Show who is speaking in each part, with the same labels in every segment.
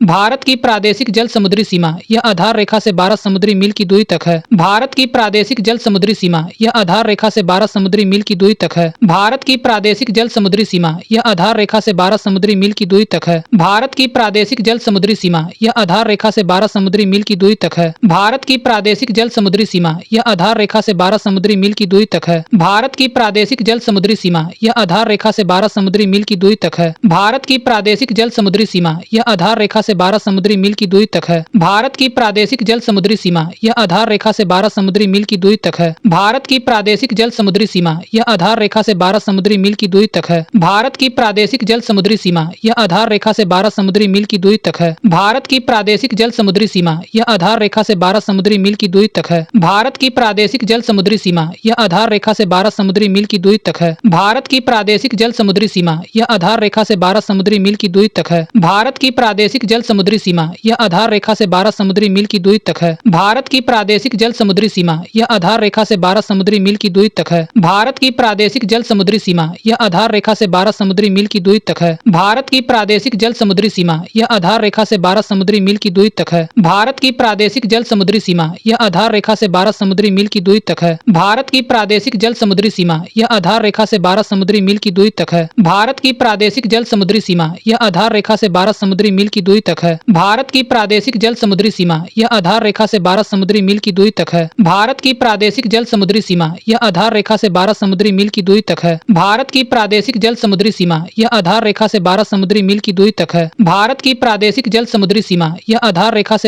Speaker 1: भारत की प्रादेशिक जल समुद्री सीमा यह आधार रेखा से 12 समुद्री मील की दूरी तक है। भारत की प्रादेशिक जल समुद्री सीमा यह आधार रेखा से 12 समुद्री मील की दूरी तक है। भारत की प्रादेशिक जल समुद्री सीमा यह आधार रेखा से 12 समुद्री मील की दूरी तक है। भारत की प्रादेशिक जल समुद्री सीमा यह आधार रेखा से 12 समुद्री मील की दूरी तक है। भारत की प्रादेशिक जल समुद्री सीमा यह आधार रेखा से 12 समुद्री मील की दूरी तक है। भारत की प्रादेशिक जल समुद्री सीमा यह आधार रेखा से 12 समुद्री मील की दूरी तक है। भारत की प्रादेशिक जल समुद्री सीमा यह आधार रेखा से 12 समुद्री मील की दूरी तक है। भारत की प्रादेशिक जल समुद्री सीमा यह आधार रेखा से 12 समुद्री मील की दूरी तक है। भारत की प्रादेशिक जल समुद्री सीमा यह आधार रेखा से 12 समुद्री मील की दूरी तक है। भारत की प्रादेशिक जल समुद्री सीमा यह आधार रेखा से 12 समुद्री मील की दूरी तक है। भारत की प्रादेशिक जल समुद्री सीमा यह आधार रेखा से 12 समुद्री मील की दूरी तक है। भारत की प्रादेशिक जल समुद्री सीमा यह आधार रेखा से 12 समुद्री मील की दूरी तक है। भारत की प्रादेशिक जल समुद्री सीमा यह आधार रेखा से 12 समुद्री मील की दूरी तक है। भारत की प्रादेशिक जल समुद्री सीमा यह आधार रेखा से 12 समुद्री मील की दूरी तक है। भारत की प्रादेशिक जल समुद्री सीमा यह आधार रेखा से 12 समुद्री मील की दूरी तक है। भारत की प्रादेशिक जल समुद्री सीमा यह आधार रेखा से 12 समुद्री मील की दूरी तक है। भारत की प्रादेशिक जल समुद्री सीमा यह आधार रेखा से 12 समुद्री मील की दूरी तक है। भारत की प्रादेशिक जल समुद्री सीमा यह आधार रेखा से 12 समुद्री मील की दूरी तक है। भारत की प्रादेशिक जल समुद्री सीमा यह आधार रेखा से 12 समुद्री मील की दूरी तक है। भारत की प्रादेशिक जल समुद्री सीमा यह आधार रेखा से 12 समुद्री मील की दूरी तक है। भारत की प्रादेशिक जल समुद्री सीमा यह आधार रेखा से 12 समुद्री मील की दूरी तक है। भारत की प्रादेशिक जल समुद्री सीमा यह आधार रेखा से 12 समुद्री मील की दूरी तक है। भारत की प्रादेशिक जल समुद्री सीमा यह आधार रेखा से 12 समुद्री मील की दूरी तक है। भारत की प्रादेशिक जल समुद्री सीमा यह आधार रेखा से 12 समुद्री मील की दूरी तक है। भारत की प्रादेशिक जल समुद्री सीमा यह आधार रेखा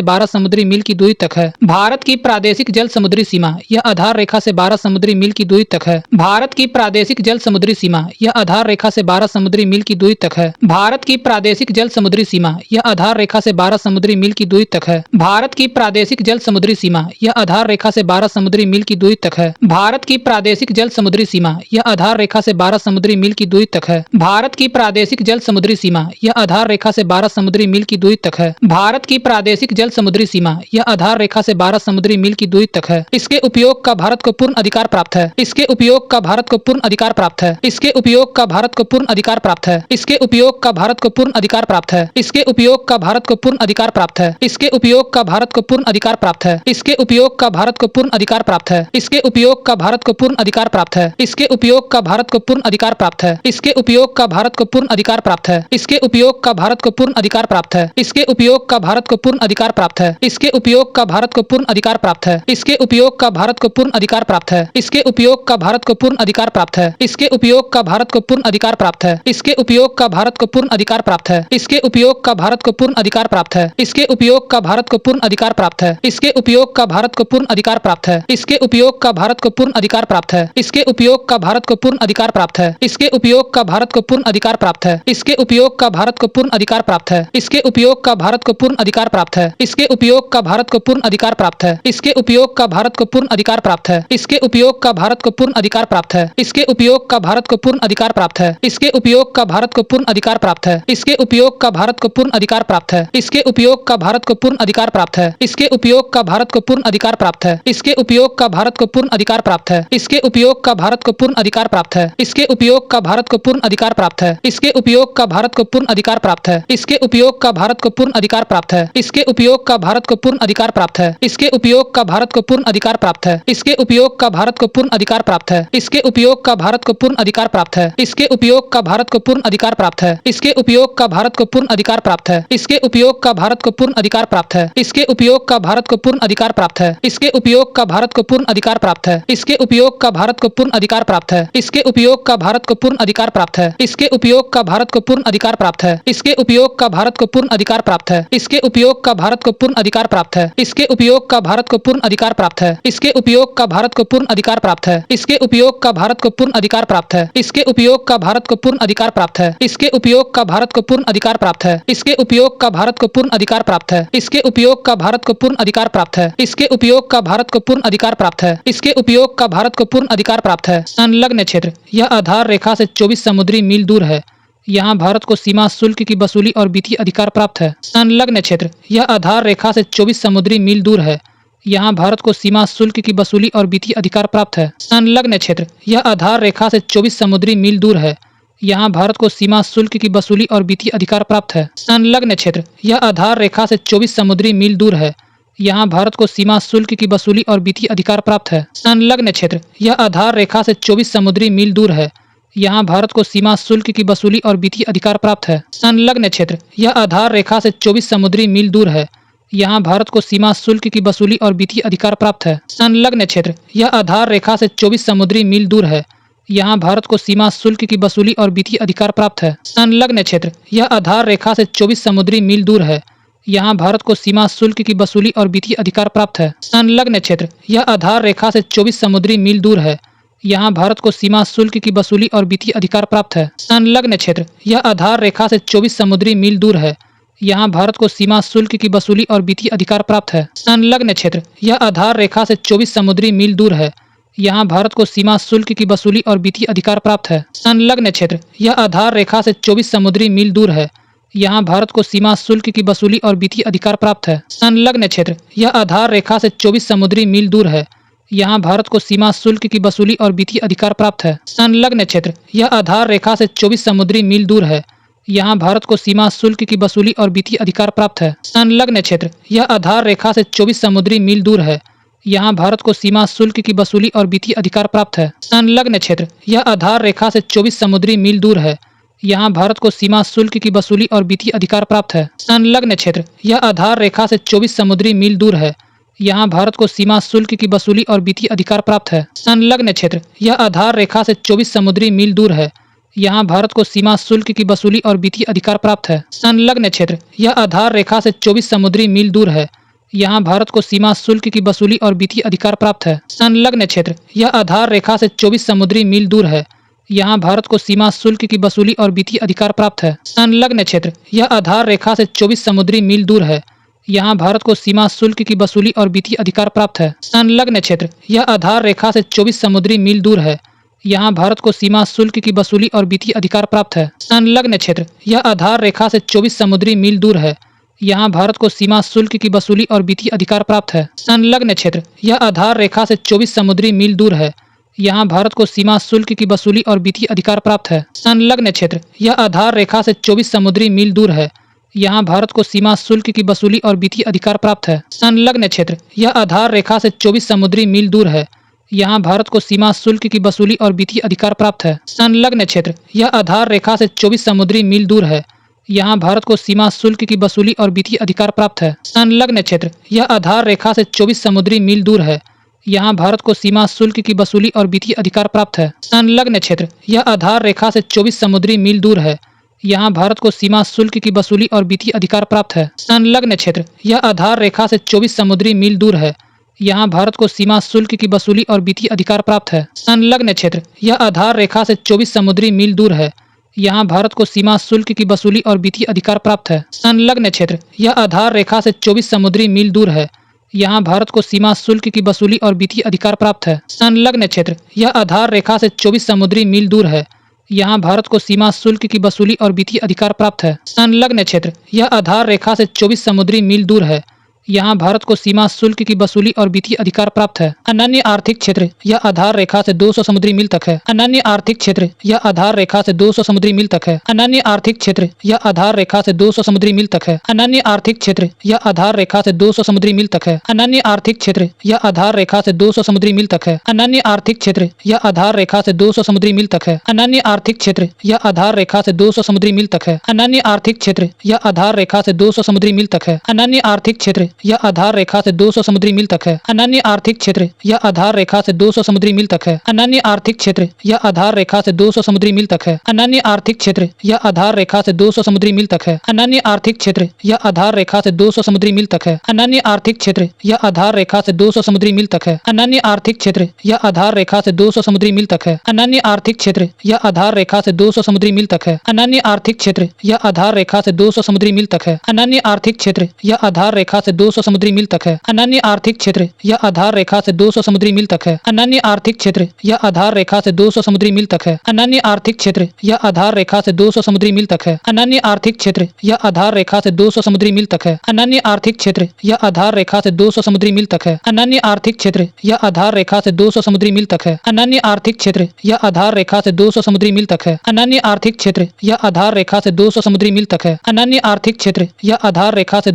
Speaker 1: से 12 समुद्री मील की दूरी तक है। भारत की प्रादेशिक जल समुद्री सीमा यह आधार रेखा से 12 समुद्री मील की दूरी तक है। भारत की प्रादेशिक जल समुद्री सीमा यह आधार रेखा से 12 समुद्री मील की दूरी तक है। भारत की प्रादेशिक जल समुद्री सीमा यह आधार रेखा से 12 समुद्री मील की दूरी तक है। भारत की प्रादेशिक जल समुद्री सीमा यह आधार रेखा से 12 समुद्री मील की दूरी तक है। भारत की प्रादेशिक जल समुद्री सीमा यह आधार रेखा से 12 समुद्री मील की दूरी तक है। भारत की प्रादेशिक जल समुद्री सीमा यह आधार रेखा से 12 समुद्री मील की दूरी तक है। इसके उपयोग का भारत को पूर्ण अधिकार प्राप्त है। इसके उपयोग का भारत को पूर्ण अधिकार प्राप्त है। इसके उपयोग का भारत को पूर्ण अधिकार प्राप्त है। इसके उपयोग का भारत को पूर्ण अधिकार प्राप्त है। इसके उपयोग का भारत को पूर्ण अधिकार प्राप्त है। इसके उपयोग का भारत को पूर्ण अधिकार प्राप्त है। इसके उपयोग का भारत को पूर्ण अधिकार प्राप्त है। इसके उपयोग का भारत को पूर्ण अधिकार प्राप्त है। इसके उपयोग का भारत को पूर्ण अधिकार प्राप्त है। इसके उपयोग का भारत को पूर्ण अधिकार प्राप्त है। इसके उपयोग का भारत को पूर्ण अधिकार प्राप्त है। इसके उपयोग का भारत को पूर्ण अधिकार प्राप्त है। इसके उपयोग का भारत को पूर्ण अधिकार प्राप्त है। इसके उपयोग का भारत को पूर्ण अधिकार प्राप्त है। इसके उपयोग का भारत को पूर्ण अधिकार प्राप्त है। इसके उपयोग का भारत को पूर्ण अधिकार प्राप्त है। इसके उपयोग का भारत को पूर्ण अधिकार प्राप्त है। इसके उपयोग का भारत को पूर्ण अधिकार प्राप्त है। इसके उपयोग का भारत को पूर्ण अधिकार प्राप्त है। इसके उपयोग का भारत को पूर्ण अधिकार प्राप्त है। इसके उपयोग का भारत को पूर्ण अधिकार प्राप्त है। इसके उपयोग का भारत को पूर्ण अधिकार प्राप्त है। इसके उपयोग का भारत को पूर्ण अधिकार प्राप्त है। इसके उपयोग का भारत को पूर्ण अधिकार प्राप्त है। इसके उपयोग का भारत को पूर्ण अधिकार प्राप्त है। इसके उपयोग का भारत को पूर्ण अधिकार प्राप्त है। इसके उपयोग का भारत को पूर्ण अधिकार प्राप्त है। इसके उपयोग का भारत को पूर्ण अधिकार प्राप्त है। इसके उपयोग का भारत को पूर्ण अधिकार प्राप्त है। इसके उपयोग का भारत को पूर्ण अधिकार प्राप्त है। इसके उपयोग का भारत को पूर्ण अधिकार प्राप्त है। इसके उपयोग का भारत को पूर्ण अधिकार प्राप्त है। इसके उपयोग का भारत को पूर्ण अधिकार प्राप्त है। इसके उपयोग का भारत को पूर्ण अधिकार प्राप्त है। इसके उपयोग का भारत को पूर्ण अधिकार प्राप्त है। इसके उपयोग का भारत को पूर्ण अधिकार प्राप्त है। इसके उपयोग का भारत को पूर्ण अधिकार प्राप्त है। इसके उपयोग का भारत को पूर्ण अधिकार प्राप्त है। इसके उपयोग का भारत को पूर्ण अधिकार प्राप्त है। इसके उपयोग का भारत को पूर्ण अधिकार प्राप्त है। इसके उपयोग का भारत को पूर्ण अधिकार प्राप्त है। इसके उपयोग का भारत को पूर्ण अधिकार प्राप्त है। इसके उपयोग का भारत को पूर्ण अधिकार प्राप्त है। इसके उपयोग का भारत को पूर्ण अधिकार प्राप्त है। इसके उपयोग का भारत को पूर्ण अधिकार प्राप्त है। इसके उपयोग का भारत को पूर्ण अधिकार प्राप्त है। इसके उपयोग का भारत को पूर्ण अधिकार प्राप्त है। इसके उपयोग का भारत को पूर्ण अधिकार प्राप्त है। इसके उपयोग का भारत को पूर्ण अधिकार प्राप्त है। इसके उपयोग का भारत को पूर्ण अधिकार प्राप्त है। इसके उपयोग का भारत को पूर्ण अधिकार प्राप्त है। इसके उपयोग का भारत को पूर्ण अधिकार प्राप्त है। इसके उपयोग का भारत को पूर्ण अधिकार प्राप्त है। इसके उपयोग का भारत को पूर्ण अधिकार प्राप्त है। इसके उपयोग का भारत को पूर्ण अधिकार प्राप्त है। इसके उपयोग का भारत को पूर्ण अधिकार प्राप्त है। इसके उपयोग का भारत को पूर्ण अधिकार प्राप्त है। इसके उपयोग का भारत को पूर्ण अधिकार प्राप्त है। इसके उपयोग का भारत को पूर्ण अधिकार प्राप्त है। इसके उपयोग का भारत को पूर्ण अधिकार प्राप्त है। इसके उपयोग का भारत को पूर्ण अधिकार प्राप्त है। संलग्न क्षेत्र यह आधार रेखा से 24 समुद्री मील दूर है। यहाँ भारत को सीमा शुल्क की वसूली और वित्तीय अधिकार प्राप्त है। संलग्न क्षेत्र यह आधार रेखा से 24 समुद्री मील दूर है। यहाँ भारत को सीमा शुल्क की वसूली और वित्तीय अधिकार प्राप्त है। संलग्न क्षेत्र यह आधार रेखा से 24 समुद्री मील दूर है। यहाँ भारत को सीमा शुल्क की वसूली और वित्तीय अधिकार प्राप्त है। संलग्न क्षेत्र, यह आधार रेखा से 24 समुद्री मील दूर है। यहाँ भारत को सीमा शुल्क की वसूली और वित्तीय अधिकार प्राप्त है। संलग्न क्षेत्र, यह आधार रेखा से 24 समुद्री मील दूर है। यहाँ भारत को सीमा शुल्क की वसूली और वित्तीय अधिकार प्राप्त है। संलग्न क्षेत्र, यह आधार रेखा से 24 समुद्री मील दूर है। यहाँ भारत को सीमा शुल्क की वसूली और वित्तीय अधिकार प्राप्त है। संलग्न क्षेत्र, यह आधार रेखा से 24 समुद्री मील दूर है। यहाँ भारत को सीमा शुल्क की वसूली और वित्तीय अधिकार प्राप्त है। संलग्न क्षेत्र, यह आधार रेखा से 24 समुद्री मील दूर है। यहाँ भारत को सीमा शुल्क की वसूली और वित्तीय अधिकार प्राप्त है। संलग्न क्षेत्र, यह आधार रेखा से 24 समुद्री मील दूर है। यहाँ भारत को सीमा शुल्क की वसूली और वित्तीय अधिकार प्राप्त है। संलग्न क्षेत्र, यह आधार रेखा से 24 समुद्री मील दूर है। यहाँ भारत को सीमा शुल्क की वसूली और वित्तीय अधिकार प्राप्त है। संलग्न क्षेत्र, यह आधार रेखा से 24 समुद्री मील दूर है। यहाँ भारत को सीमा शुल्क की वसूली और वित्तीय अधिकार प्राप्त है। संलग्न क्षेत्र, यह आधार रेखा से 24 समुद्री मील दूर है। यहाँ भारत को सीमा शुल्क की वसूली और वित्तीय अधिकार प्राप्त है। संलग्न क्षेत्र, यह आधार रेखा से 24 समुद्री मील दूर है। यहाँ भारत को सीमा शुल्क की वसूली और वित्तीय अधिकार प्राप्त है। संलग्न क्षेत्र, यह आधार रेखा से 24 समुद्री मील दूर है। यहाँ भारत को सीमा शुल्क की वसूली और वित्तीय अधिकार प्राप्त है। संलग्न क्षेत्र, यह आधार रेखा से 24 समुद्री मील दूर है। यहाँ भारत को सीमा शुल्क की वसूली और वित्तीय अधिकार प्राप्त है। संलग्न क्षेत्र, यह आधार रेखा से 24 समुद्री मील दूर है। यहाँ भारत को सीमा शुल्क की वसूली और वित्तीय अधिकार प्राप्त है। संलग्न क्षेत्र, यह आधार रेखा से 24 समुद्री मील दूर है। यहाँ भारत को सीमा शुल्क की वसूली और वित्तीय अधिकार प्राप्त है। संलग्न क्षेत्र, यह आधार रेखा से 24 समुद्री मील दूर है। यहाँ भारत को सीमा शुल्क की वसूली और वित्तीय अधिकार प्राप्त है। संलग्न क्षेत्र, यह आधार रेखा से 24 समुद्री मील दूर है। यहाँ भारत को सीमा शुल्क की वसूली और वित्तीय अधिकार प्राप्त है। संलग्न क्षेत्र, यह आधार रेखा से 24 समुद्री मील दूर है। यहाँ भारत को सीमा शुल्क की वसूली और वित्तीय अधिकार प्राप्त है। संलग्न क्षेत्र, यह आधार रेखा से 24 समुद्री मील दूर है। यहाँ भारत को सीमा शुल्क की वसूली और वित्तीय अधिकार प्राप्त है। संलग्न क्षेत्र, यह आधार रेखा से 24 समुद्री मील दूर है। यहाँ भारत को सीमा शुल्क की वसूली और वित्तीय अधिकार प्राप्त है। संलग्न क्षेत्र, यह आधार रेखा से 24 समुद्री मील दूर है। यहाँ भारत को सीमा शुल्क की वसूली और वित्तीय अधिकार प्राप्त है। संलग्न क्षेत्र, यह आधार रेखा से 24 समुद्री मील दूर है। यहाँ भारत को सीमा शुल्क की वसूली और वित्तीय अधिकार प्राप्त है। संलग्न क्षेत्र, यह आधार रेखा से 24 समुद्री मील दूर है। यहाँ भारत को सीमा शुल्क की वसूली और वित्तीय अधिकार प्राप्त है। संलग्न क्षेत्र, यह आधार रेखा से 24 समुद्री मील दूर है। यहाँ भारत को सीमा शुल्क की वसूली और वित्तीय अधिकार प्राप्त है। संलग्न क्षेत्र, यह आधार रेखा से 24 समुद्री मील दूर है। यहाँ भारत को सीमा शुल्क की वसूली और वित्तीय अधिकार प्राप्त है। संलग्न क्षेत्र, यह आधार रेखा से 24 समुद्री मील दूर है। यहाँ भारत को सीमा शुल्क की वसूली और वित्तीय अधिकार प्राप्त है। संलग्न क्षेत्र, यह आधार रेखा से 24 समुद्री मील दूर है। यहाँ भारत को सीमा शुल्क की वसूली और वित्तीय अधिकार प्राप्त है। संलग्न क्षेत्र, यह आधार रेखा से 24 समुद्री मील दूर है। यहाँ भारत को सीमा शुल्क की वसूली और वित्तीय अधिकार प्राप्त है। संलग्न क्षेत्र, यह आधार रेखा से 24 समुद्री मील दूर है। यहाँ भारत को सीमा शुल्क की वसूली और वित्तीय अधिकार प्राप्त है। संलग्न क्षेत्र, यह आधार रेखा से 24 समुद्री मील दूर है। यहाँ भारत को सीमा शुल्क की वसूली और वित्तीय अधिकार प्राप्त है। संलग्न क्षेत्र, यह आधार रेखा से 24 समुद्री मील दूर है। यहाँ भारत को सीमा शुल्क की वसूली और वित्तीय अधिकार प्राप्त है। संलग्न क्षेत्र, यह आधार रेखा से 24 समुद्री मील दूर है। यहाँ भारत को सीमा शुल्क की वसूली और वित्तीय अधिकार प्राप्त है। अनन्य आर्थिक क्षेत्र, यह आधार रेखा से 200 समुद्री मील तक है। अनन्य आर्थिक क्षेत्र, यह आधार रेखा से 200 समुद्री मील तक है। अनन्य आर्थिक क्षेत्र, यह आधार रेखा से 200 समुद्री मील तक है। अनन्य आर्थिक क्षेत्र, यह आधार रेखा से 200 समुद्री मील तक है। अनन्य आर्थिक क्षेत्र, यह आधार रेखा से 200 समुद्री मील तक है। अनन्य आर्थिक क्षेत्र, यह आधार रेखा से 200 समुद्री मील तक है। अनन्य आर्थिक क्षेत्र, यह आधार रेखा से 200 समुद्री मील तक है। अनन्य आर्थिक क्षेत्र, यह आधार रेखा से 200 समुद्री मील तक है। अनन्य आर्थिक क्षेत्र, यह आधार रेखा से 200 समुद्री मील तक है। अनन्य आर्थिक क्षेत्र, यह आधार रेखा से 200 समुद्री मील तक है। अनन्य आर्थिक क्षेत्र, यह आधार रेखा से 200 समुद्री मील तक है। अनन्य आर्थिक क्षेत्र, यह आधार रेखा से 200 समुद्री मील तक है। अनन्य आर्थिक क्षेत्र, यह आधार रेखा से 200 समुद्री मील तक है। अनन्य आर्थिक क्षेत्र, यह आधार रेखा से 200 समुद्री मील तक है। अनन्य आर्थिक क्षेत्र, यह आधार रेखा से 200 समुद्री मील तक है। अनन्य आर्थिक क्षेत्र, यह आधार रेखा से 200 समुद्री मील तक है। अनन्य आर्थिक क्षेत्र, यह आधार रेखा से 200 समुद्री मील तक है। अनन्य आर्थिक क्षेत्र, यह आधार रेखा से 200 समुद्री मील तक है। अनन्य आर्थिक क्षेत्र यह आधार रेखा से 200 समुद्री मील तक है। अनन्य आर्थिक क्षेत्र यह आधार रेखा से 200 समुद्री मील तक है। अनन्य आर्थिक क्षेत्र यह आधार रेखा से 200 समुद्री मील तक है। अनन्य आर्थिक क्षेत्र यह आधार रेखा से 200 समुद्री मील तक है। अनन्य आर्थिक क्षेत्र यह आधार रेखा से 200 समुद्री मील तक है। अनन्य आर्थिक क्षेत्र यह आधार रेखा से 200 समुद्री मील तक है। अनन्य आर्थिक क्षेत्र यह आधार रेखा से 200 समुद्री मील तक है। अनन्य आर्थिक क्षेत्र यह आधार रेखा से 200 समुद्री मील तक है। अनन्य आर्थिक क्षेत्र यह आधार रेखा से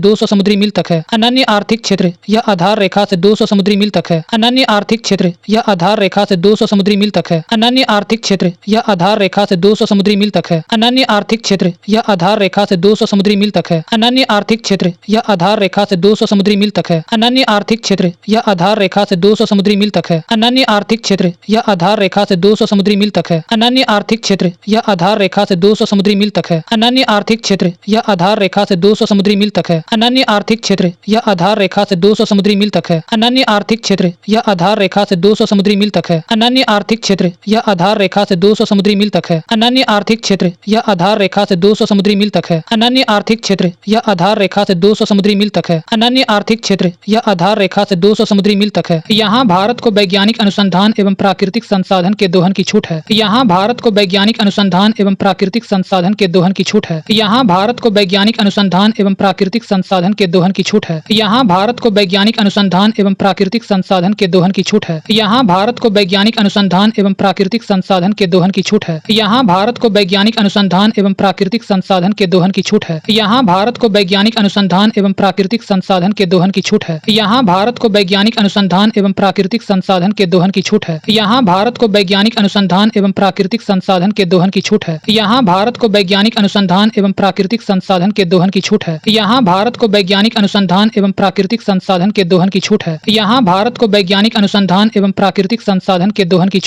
Speaker 1: 200 समुद्री मील तक है। अनन्य आर्थिक क्षेत्र यह आधार रेखा से 200 समुद्री मील तक है। अनन्य आर्थिक क्षेत्र यह आधार रेखा से 200 समुद्री मील तक है। अनन्य आर्थिक क्षेत्र यह आधार रेखा से 200 समुद्री मील तक है। अनन्य आर्थिक क्षेत्र यह आधार रेखा से 200 समुद्री मील तक है। अनन्य आर्थिक क्षेत्र यह आधार रेखा से 200 समुद्री मील तक है। अनन्य आर्थिक क्षेत्र यह आधार रेखा से 200 समुद्री मील तक है। अनन्य आर्थिक क्षेत्र यह आधार रेखा से 200 समुद्री मील तक है। अनन्य आर्थिक क्षेत्र यह आधार रेखा से 200 समुद्री मील तक है। अनन्य आर्थिक क्षेत्र यह आधार रेखा से 200 समुद्री मील तक है। अनन्य आर्थिक क्षेत्र यह आधार रेखा से 200 समुद्री मील तक है। अनन्य आर्थिक क्षेत्र यह आधार रेखा से 200 समुद्री मील तक है। अनन्य आर्थिक क्षेत्र यह आधार रेखा से 200 समुद्री मील तक है। अनन्य आर्थिक क्षेत्र यह आधार रेखा से 200 समुद्री मील तक है। अनन्य आर्थिक क्षेत्र यह आधार रेखा से 200 समुद्री मील तक है। अनन्य आर्थिक क्षेत्र यह आधार रेखा से 200 समुद्री मील तक है। यहाँ भारत को वैज्ञानिक अनुसंधान एवं प्राकृतिक संसाधन के दोहन की छूट है। यहाँ भारत को वैज्ञानिक अनुसंधान एवं प्राकृतिक संसाधन के दोहन की छूट है। यहाँ भारत को वैज्ञानिक अनुसंधान एवं प्राकृतिक संसाधन के दोहन की छूट है। यहाँ भारत को वैज्ञानिक अनुसंधान एवं प्राकृतिक संसाधन के दोहन की छूट है। यहाँ भारत को वैज्ञानिक अनुसंधान एवं प्राकृतिक संसाधन के दोहन की छूट है। यहाँ भारत को वैज्ञानिक अनुसंधान एवं प्राकृतिक संसाधन के दोहन की छूट है। यहाँ भारत को वैज्ञानिक अनुसंधान एवं प्राकृतिक संसाधन के दोहन की छूट है। यहाँ भारत को वैज्ञानिक अनुसंधान एवं प्राकृतिक संसाधन के दोहन की छूट है। यहाँ भारत को वैज्ञानिक अनुसंधान एवं प्राकृतिक संसाधन के दोहन की छूट है। यहाँ भारत को वैज्ञानिक अनुसंधान एवं प्राकृतिक संसाधन के दोहन की छूट है। यहाँ भारत को वैज्ञानिक अनुसंधान एवं प्राकृतिक संसाधन के दोहन की छूट है। यहाँ भारत को वैज्ञानिक अनुसंधान एवं प्राकृतिक संसाधन के दोहन की छूट है। यहाँ भारत को वैज्ञानिक अनुसंधान एवं प्राकृतिक संसाधन के दोहन की छूट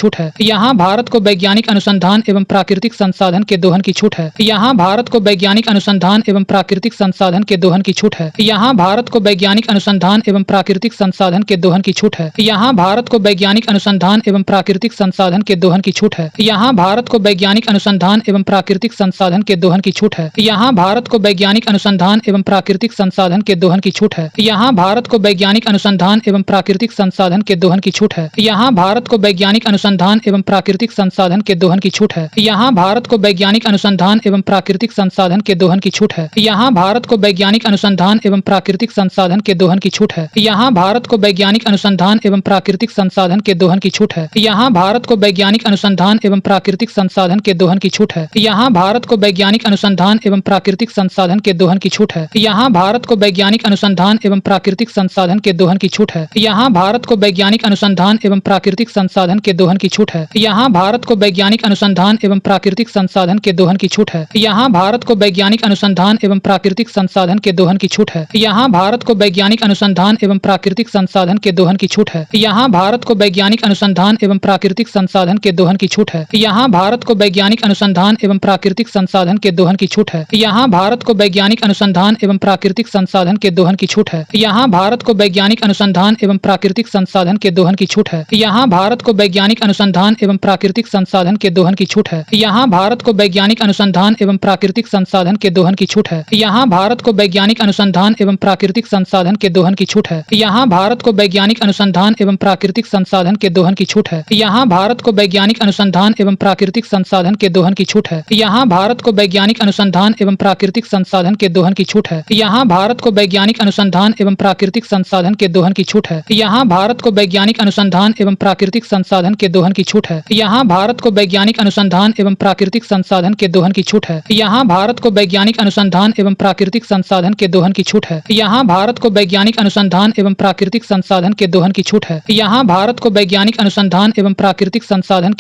Speaker 1: है। यहाँ भारत को वैज्ञानिक अनुसंधान एवं प्राकृतिक संसाधन के दोहन की छूट है। यहाँ भारत को वैज्ञानिक अनुसंधान एवं प्राकृतिक संसाधन के दोहन की छूट है। यहाँ भारत को वैज्ञानिक अनुसंधान एवं प्राकृतिक संसाधन के दोहन की छूट है। यहाँ भारत को वैज्ञानिक अनुसंधान एवं प्राकृतिक संसाधन के दोहन की छूट है। यहाँ भारत को वैज्ञानिक अनुसंधान एवं प्राकृतिक संसाधन के दोहन की छूट है। यहाँ भारत को वैज्ञानिक अनुसंधान एवं प्राकृतिक संसाधन के दोहन की छूट है। यहाँ भारत को वैज्ञानिक अनुसंधान एवं प्राकृतिक संसाधन के दोहन की छूट है। यहाँ भारत को वैज्ञानिक अनुसंधान एवं प्राकृतिक संसाधन के दोहन की छूट है। यहाँ भारत को वैज्ञानिक अनुसंधान एवं प्राकृतिक संसाधन के दोहन की छूट है। यहाँ भारत को वैज्ञानिक अनुसंधान एवं प्राकृतिक संसाधन के दोहन की छूट है। यहाँ भारत को वैज्ञानिक अनुसंधान एवं प्राकृतिक संसाधन के दोहन की छूट है। यहाँ भारत को वैज्ञानिक अनुसंधान एवं प्राकृतिक संसाधन के दोहन की छूट है। यहाँ भारत को वैज्ञानिक अनुसंधान एवं प्राकृतिक संसाधन के दोहन की छूट है। यहाँ भारत को वैज्ञानिक अनुसंधान एवं प्राकृतिक संसाधन के दोहन की छूट है। यहाँ भारत को वैज्ञानिक अनुसंधान एवं प्राकृतिक संसाधन के दोहन की छूट है। यहाँ भारत को वैज्ञानिक अनुसंधान एवं प्राकृतिक संसाधन के दोहन की छूट है। यहाँ भारत को वैज्ञानिक अनुसंधान एवं प्राकृतिक संसाधन के दोहन की छूट है। यहाँ भारत को वैज्ञानिक अनुसंधान एवं प्राकृतिक संसाधन के दोहन की छूट है। यहाँ भारत को वैज्ञानिक अनुसंधान एवं प्राकृतिक संसाधन के दोहन की छूट है। यहाँ भारत को वैज्ञानिक अनुसंधान एवं प्राकृतिक संसाधन के दोहन की छूट है। यहाँ भारत को वैज्ञानिक अनुसंधान एवं प्राकृतिक संसाधन के दोहन की छूट है। यहाँ भारत को वैज्ञानिक अनुसंधान एवं प्राकृतिक संसाधन के दोहन की छूट है। यहाँ भारत को वैज्ञानिक अनुसंधान एवं प्राकृतिक संसाधन के दोहन की छूट है। यहाँ भारत को वैज्ञानिक अनुसंधान एवं प्राकृतिक संसाधन के दोहन की छूट है। यहाँ भारत को वैज्ञानिक अनुसंधान एवं प्राकृतिक संसाधन के दोहन की छूट है। यहाँ भारत को वैज्ञानिक अनुसंधान एवं प्राकृतिक संसाधन के दोहन की छूट है। यहाँ भारत को वैज्ञानिक अनुसंधान एवं प्राकृतिक संसाधन के दोहन की छूट है। यहाँ भारत को वैज्ञानिक अनुसंधान एवं प्राकृतिक संसाधन के दोहन की छूट है। यहाँ भारत को वैज्ञानिक अनुसंधान एवं प्राकृतिक संसाधन के दोहन की छूट है। यहाँ भारत को वैज्ञानिक अनुसंधान एवं प्राकृतिक संसाधन के दोहन की छूट है। यहाँ भारत को वैज्ञानिक अनुसंधान एवं प्राकृतिक संसाधन के दोहन की छूट है। यहाँ भारत को वैज्ञानिक अनुसंधान एवं प्राकृतिक संसाधन के दोहन की छूट है। यहाँ भारत को वैज्ञानिक अनुसंधान एवं प्राकृतिक संसाधन के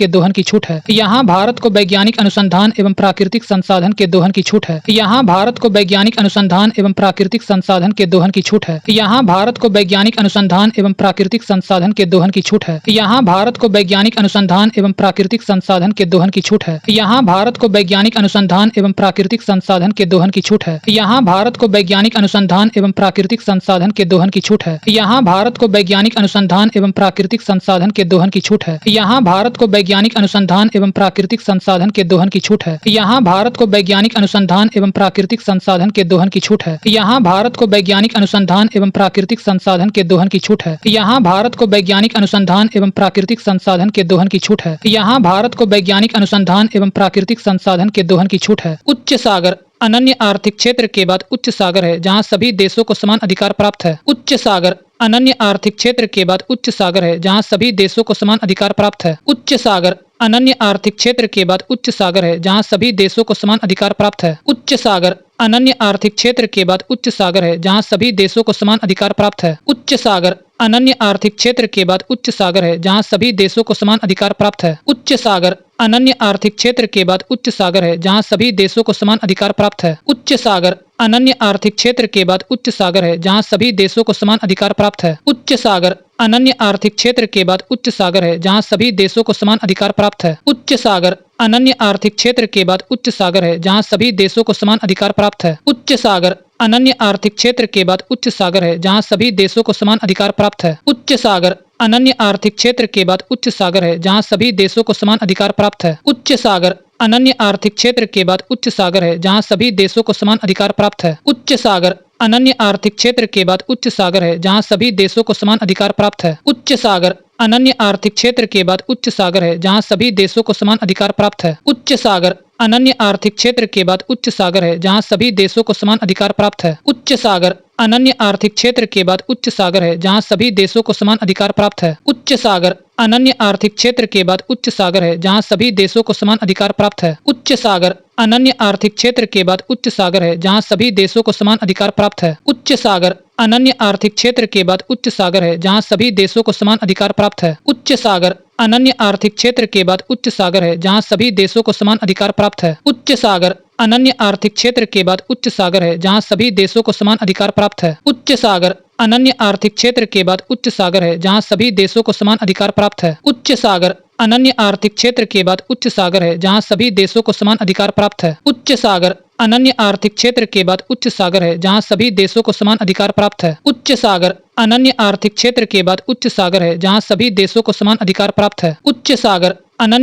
Speaker 1: दोहन की छूट है। यहाँ भारत को वैज्ञानिक अनुसंधान एवं प्राकृतिक संसाधन के दोहन की छूट है। यहाँ भारत को वैज्ञानिक अनुसंधान एवं प्राकृतिक संसाधन के दोहन की छूट है। यहाँ भारत को वैज्ञानिक अनुसंधान एवं प्राकृतिक संसाधन के दोहन की छूट है। यहाँ भारत को वैज्ञानिक अनुसंधान एवं प्राकृतिक संसाधन के दोहन की छूट है। यहाँ भारत को वैज्ञानिक अनुसंधान एवं प्राकृतिक संसाधन के दोहन की छूट है। यहाँ भारत को वैज्ञानिक अनुसंधान एवं प्राकृतिक संसाधन के दोहन की छूट है। यहाँ भारत को वैज्ञानिक अनुसंधान एवं प्राकृतिक संसाधन के दोहन की छूट है। यहाँ भारत को वैज्ञानिक अनुसंधान एवं प्राकृतिक संसाधन के दोहन की छूट है। यहाँ भारत को वैज्ञानिक अनुसंधान एवं प्राकृतिक संसाधन के दोहन की छूट है। यहाँ भारत को वैज्ञानिक वैज्ञानिक अनुसंधान एवं प्राकृतिक संसाधन के दोहन की छूट है। यहाँ भारत को वैज्ञानिक अनुसंधान एवं प्राकृतिक संसाधन के दोहन की छूट है। यहाँ भारत को वैज्ञानिक अनुसंधान एवं प्राकृतिक संसाधन के दोहन की छूट है। उच्च सागर अनन्य आर्थिक क्षेत्र के बाद उच्च सागर है जहाँ सभी देशों को समान अधिकार प्राप्त है। उच्च सागर अनन्य आर्थिक क्षेत्र के बाद उच्च सागर है जहाँ सभी देशों को समान अधिकार प्राप्त है। उच्च सागर अनन्य आर्थिक क्षेत्र के बाद उच्च सागर है जहाँ सभी देशों को समान अधिकार प्राप्त है। उच्च सागर अनन्य आर्थिक क्षेत्र के बाद उच्च सागर है जहाँ सभी देशों को समान अधिकार प्राप्त है। उच्च सागर अनन्य आर्थिक क्षेत्र के बाद उच्च सागर है जहाँ सभी देशों को समान अधिकार प्राप्त है। उच्च सागर अनन्य आर्थिक क्षेत्र के बाद उच्च सागर है जहाँ सभी देशों को समान अधिकार प्राप्त है। उच्च सागर अनन्य आर्थिक क्षेत्र के बाद उच्च सागर है जहाँ सभी देशों को समान अधिकार प्राप्त है। उच्च सागर अनन्य आर्थिक क्षेत्र के बाद उच्च सागर है जहाँ सभी देशों को समान अधिकार प्राप्त है। उच्च सागर अनन्य आर्थिक क्षेत्र के बाद उच्च सागर है जहाँ सभी देशों को समान अधिकार प्राप्त है। उच्च सागर अनन्य आर्थिक क्षेत्र के बाद उच्च सागर है जहाँ सभी देशों को समान अधिकार प्राप्त है। उच्च सागर अनन्य आर्थिक क्षेत्र के बाद उच्च सागर है जहाँ सभी देशों को समान अधिकार प्राप्त है। उच्च सागर अनन्य आर्थिक क्षेत्र के बाद उच्च सागर है जहाँ सभी देशों को समान अधिकार प्राप्त है। उच्च सागर अनन्य आर्थिक क्षेत्र के बाद उच्च सागर है जहाँ सभी देशों को समान अधिकार प्राप्त है। उच्च सागर अनन्य आर्थिक क्षेत्र के बाद उच्च सागर है जहाँ सभी देशों को समान अधिकार प्राप्त है। उच्च सागर अनन्य आर्थिक क्षेत्र के बाद उच्च सागर है जहाँ सभी देशों को समान अधिकार प्राप्त है। उच्च सागर अनन्य आर्थिक क्षेत्र के बाद उच्च सागर है जहाँ सभी देशों को समान अधिकार प्राप्त है। उच्च सागर अनन्य आर्थिक क्षेत्र के बाद उच्च सागर है जहाँ सभी देशों को समान अधिकार प्राप्त है। उच्च सागर अनन्य आर्थिक क्षेत्र के बाद उच्च सागर है जहाँ सभी देशों को समान अधिकार प्राप्त है। उच्च सागर अनन्य आर्थिक क्षेत्र के बाद उच्च सागर है जहाँ सभी देशों को समान अधिकार प्राप्त है। उच्च सागर अनन्य आर्थिक क्षेत्र के बाद उच्च सागर है जहाँ सभी देशों को समान अधिकार प्राप्त है। उच्च सागर अनन्य आर्थिक क्षेत्र के बाद उच्च सागर है जहाँ सभी देशों को समान अधिकार प्राप्त है। उच्च सागर अनन्य आर्थिक क्षेत्र के बाद उच्च सागर है जहाँ सभी देशों को समान अधिकार प्राप्त है। उच्च सागर अनन्य आर्थिक क्षेत्र के बाद उच्च सागर है जहाँ सभी देशों को समान अधिकार प्राप्त है। उच्च सागर अनन्य आर्थिक क्षेत्र के बाद उच्च सागर है जहाँ सभी देशों को समान अधिकार प्राप्त है। उच्च सागर अनन्य आर्थिक क्षेत्र के बाद उच्च सागर है जहाँ सभी देशों को समान अधिकार प्राप्त है। उच्च सागर अनन्य आर्थिक क्षेत्र के बाद उच्च सागर है जहाँ सभी देशों को समान अधिकार प्राप्त है। उच्च सागर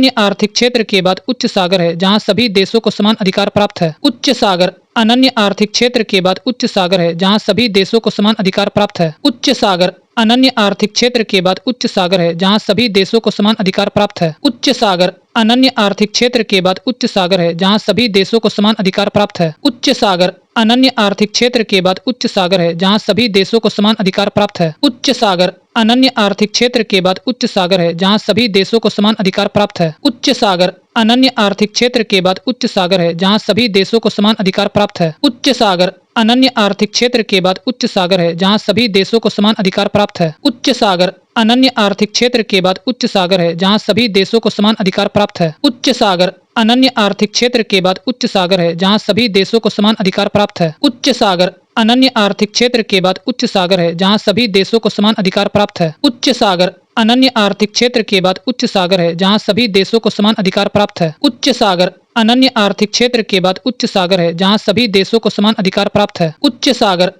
Speaker 1: अनन्य आर्थिक क्षेत्र के बाद उच्च सागर है जहाँ सभी देशों को समान अधिकार प्राप्त है। उच्च सागर अनन्य आर्थिक क्षेत्र के बाद उच्च सागर है जहाँ सभी देशों को समान अधिकार प्राप्त है। उच्च सागर अनन्य आर्थिक क्षेत्र के बाद उच्च सागर है जहाँ सभी देशों को समान अधिकार प्राप्त है। उच्च सागर अनन्य आर्थिक क्षेत्र के बाद उच्च सागर है जहाँ सभी देशों को समान अधिकार प्राप्त है। उच्च सागर अनन्य आर्थिक क्षेत्र के बाद उच्च सागर है जहाँ सभी देशों को समान अधिकार प्राप्त है। उच्च सागर अनन्य आर्थिक क्षेत्र के बाद उच्च सागर है जहाँ सभी देशों को समान अधिकार प्राप्त है। उच्च सागर अनन्य आर्थिक क्षेत्र के बाद उच्च सागर है जहाँ सभी देशों को समान अधिकार प्राप्त है। उच्च सागर अनन्य आर्थिक क्षेत्र के बाद उच्च सागर है जहाँ सभी देशों को समान अधिकार प्राप्त है। उच्च सागर अनन्य आर्थिक क्षेत्र के बाद उच्च सागर है जहाँ सभी देशों को समान अधिकार प्राप्त है। उच्च सागर अनन्य आर्थिक क्षेत्र के बाद उच्च सागर है जहाँ सभी देशों को समान अधिकार प्राप्त है। उच्च सागर अनन्य आर्थिक क्षेत्र के बाद उच्च सागर है जहाँ सभी देशों को समान अधिकार प्राप्त है। उच्च सागर अनन्य आर्थिक क्षेत्र के बाद उच्च सागर है जहाँ सभी देशों को समान अधिकार प्राप्त है। उच्च सागर अनन्य आर्थिक क्षेत्र के बाद उच्च सागर है जहाँ सभी देशों को समान अधिकार प्राप्त है। उच्च सागर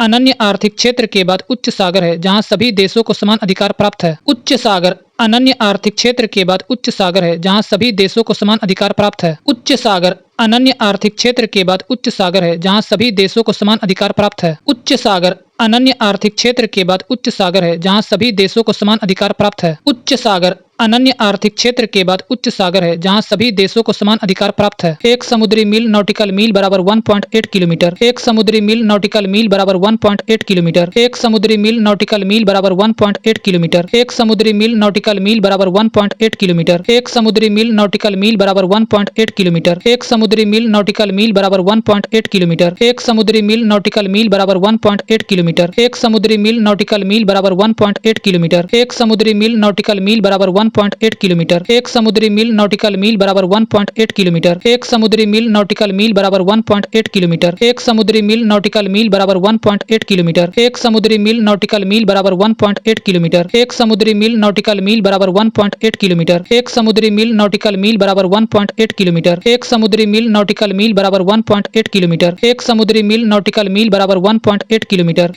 Speaker 1: अनन्य आर्थिक क्षेत्र के बाद उच्च सागर है जहाँ सभी देशों को समान अधिकार प्राप्त है। उच्च सागर अनन्य आर्थिक क्षेत्र के बाद उच्च सागर है जहाँ सभी देशों को समान अधिकार प्राप्त है। उच्च सागर अनन्य आर्थिक क्षेत्र के बाद उच्च सागर है जहाँ सभी देशों को समान अधिकार प्राप्त है। उच्च सागर अनन्य आर्थिक क्षेत्र के बाद उच्च सागर है जहाँ सभी देशों को समान अधिकार प्राप्त है। उच्च सागर अनन्य आर्थिक क्षेत्र के बाद उच्च सागर है जहाँ सभी देशों को समान अधिकार प्राप्त है। एक समुद्री मील नॉटिकल मील बराबर 1.8 किलोमीटर। एक समुद्री मील नॉटिकल मील बराबर 1.8 किलोमीटर। एक समुद्री मील नॉटिकल मील बराबर 1.8 किलोमीटर। एक समुद्री मील नॉटिकल मील बराबर 1.8 किलोमीटर। एक समुद्री मील नॉटिकल मील बराबर 1.8 किलोमीटर। एक समुद्री मील नॉटिकल मील बराबर 1.8 किलोमीटर। एक समुद्री मील नॉटिकल मील बराबर 1.8 किलोमीटर। एक समुद्री मील नॉटिकल मील बराबर 1.8 किलोमीटर। एक समुद्री मील नॉटिकल मील बराबर 1.8 किलोमीटर। एक समुद्री मील नॉटिकल मील बराबर 1.8 किलोमीटर। एक समुद्री मील नॉटिकल मील बराबर 1.8 किलोमीटर। एक समुद्री मील नॉटिकल मील बराबर 1.8 किलोमीटर। एक समुद्री मील नॉटिकल मील बराबर 1.8 किलोमीटर। एक समुद्री मील नॉटिकल मील बराबर 1.8 किलोमीटर। एक समुद्री मील नॉटिकल मील बराबर 1.8 किलोमीटर। एक समुद्री मील नॉटिकल मील बराबर 1.8 किलोमीटर। एक समुद्री मील नॉटिकल मील बराबर 1.8 किलोमीटर।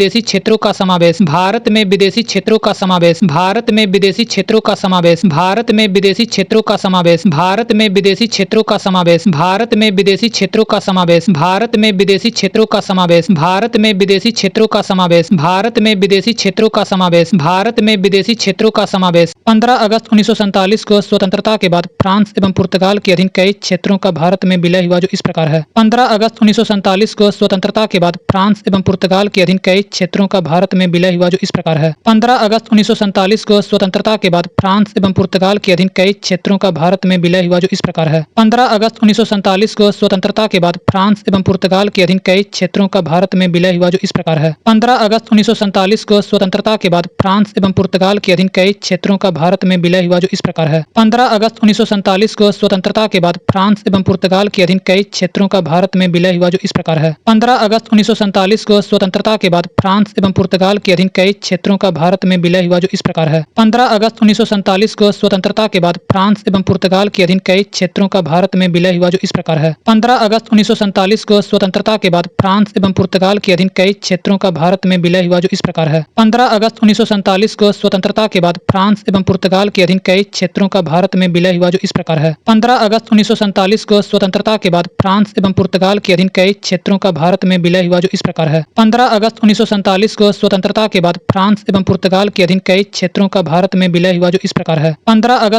Speaker 1: विदेशी क्षेत्रों का समावेश, भारत में विदेशी क्षेत्रों का समावेश, भारत में विदेशी क्षेत्रों का समावेश, भारत में विदेशी क्षेत्रों का समावेश, भारत में विदेशी क्षेत्रों का समावेश, भारत में विदेशी क्षेत्रों का समावेश, भारत में विदेशी क्षेत्रों का समावेश, भारत में विदेशी क्षेत्रों का समावेश, भारत में विदेशी क्षेत्रों का समावेश, भारत में विदेशी क्षेत्रों का समावेश। 15 अगस्त 1947 को स्वतंत्रता के बाद फ्रांस एवं पुर्तगाल के अधीन कई क्षेत्रों का भारत में विलय हुआ जो इस प्रकार है। 15 अगस्त 1947 को स्वतंत्रता के बाद फ्रांस एवं पुर्तगाल के अधीन कई क्षेत्रों का भारत में विलय हुआ जो इस प्रकार है। 15 अगस्त 1947 को स्वतंत्रता के बाद फ्रांस एवं पुर्तगाल के अधीन कई क्षेत्रों का भारत में विलय हुआ जो इस प्रकार है। 15 अगस्त 1947 को स्वतंत्रता के बाद फ्रांस एवं पुर्तगाल के अधीन कई क्षेत्रों का भारत में विलय हुआ जो इस प्रकार है। 15 अगस्त 1947 को स्वतंत्रता के बाद फ्रांस एवं पुर्तगाल के अधीन कई क्षेत्रों का भारत में विलय हुआ जो इस प्रकार है। 15 अगस्त 1947 को स्वतंत्रता के बाद फ्रांस एवं पुर्तगाल के अधीन कई क्षेत्रों का भारत में विलय हुआ जो इस प्रकार है। 15 अगस्त 1947 को स्वतंत्रता के बाद फ्रांस एवं पुर्तगाल के अधीन कई क्षेत्रों का भारत में विलय हुआ जो इस प्रकार है। 15 अगस्त 1947 को स्वतंत्रता के बाद फ्रांस एवं पुर्तगाल के अधीन कई क्षेत्रों का भारत में विलय हुआ जो इस प्रकार है। 15 अगस्त 1947 को स्वतंत्रता के बाद फ्रांस एवं पुर्तगाल के अधीन कई क्षेत्रों का भारत में विलय हुआ जो इस प्रकार है। 15 अगस्त 1947 को स्वतंत्रता के बाद फ्रांस एवं पुर्तगाल के अधीन कई क्षेत्रों का भारत में विलय हुआ जो इस प्रकार है। 15 अगस्त 1947 को स्वतंत्रता के बाद फ्रांस एवं पुर्तगाल के अधीन कई क्षेत्रों का भारत में विलय हुआ जो इस प्रकार है। 15 अगस्त 1947 को स्वतंत्रता के बाद फ्रांस एवं पुर्तगाल के अधीन कई क्षेत्रों का भारत में विलय हुआ जो इस प्रकार है। 15 अगस्त 1947 को स्वतंत्रता के बाद फ्रांस एवं पुर्तगाल के अधीन कई क्षेत्रों का भारत में विलय हुआ जो इस प्रकार है। 15 अगस्त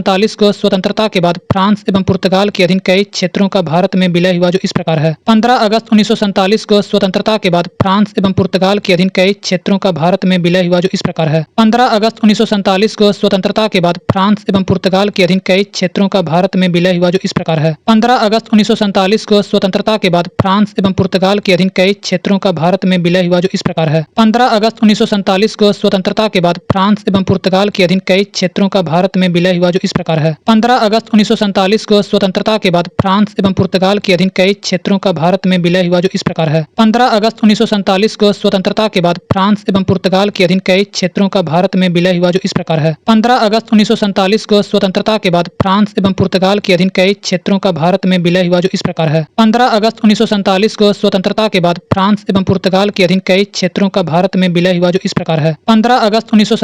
Speaker 1: 1947 को स्वतंत्रता के बाद फ्रांस एवं पुर्तगाल के अधीन कई क्षेत्रों का भारत में विलय हुआ जो इस प्रकार है। 15 अगस्त 1947 को स्वतंत्रता के बाद फ्रांस एवं पुर्तगाल के अधीन कई क्षेत्रों का भारत में विलय हुआ जो इस प्रकार है। 15 अगस्त 1947 को स्वतंत्रता के बाद फ्रांस एवं पुर्तगाल के अधीन कई क्षेत्रों का भारत में विलय हुआ जो इस प्रकार है। 15 अगस्त 1947 को स्वतंत्रता के बाद फ्रांस एवं पुर्तगाल के अधीन कई क्षेत्रों का भारत में विलय हुआ जो इस प्रकार है। 15 अगस्त 1947 को स्वतंत्रता के बाद फ्रांस एवं पुर्तगाल के अधीन कई क्षेत्रों का भारत में विलय हुआ जो इस प्रकार है। 15 अगस्त 1947 को स्वतंत्रता के बाद फ्रांस एवं पुर्तगाल के अधीन कई क्षेत्रों का भारत में विलय हुआ जो इस प्रकार है। 15 अगस्त 1947 को स्वतंत्रता के बाद फ्रांस एवं पुर्तगाल के अधीन कई क्षेत्रों का भारत में विलय हुआ जो इस प्रकार है। 15 अगस्त 1947 को स्वतंत्रता के बाद फ्रांस एवं पुर्तगाल के अधीन कई क्षेत्रों का भारत में विलय हुआ जो इस प्रकार है। 15 अगस्त 1947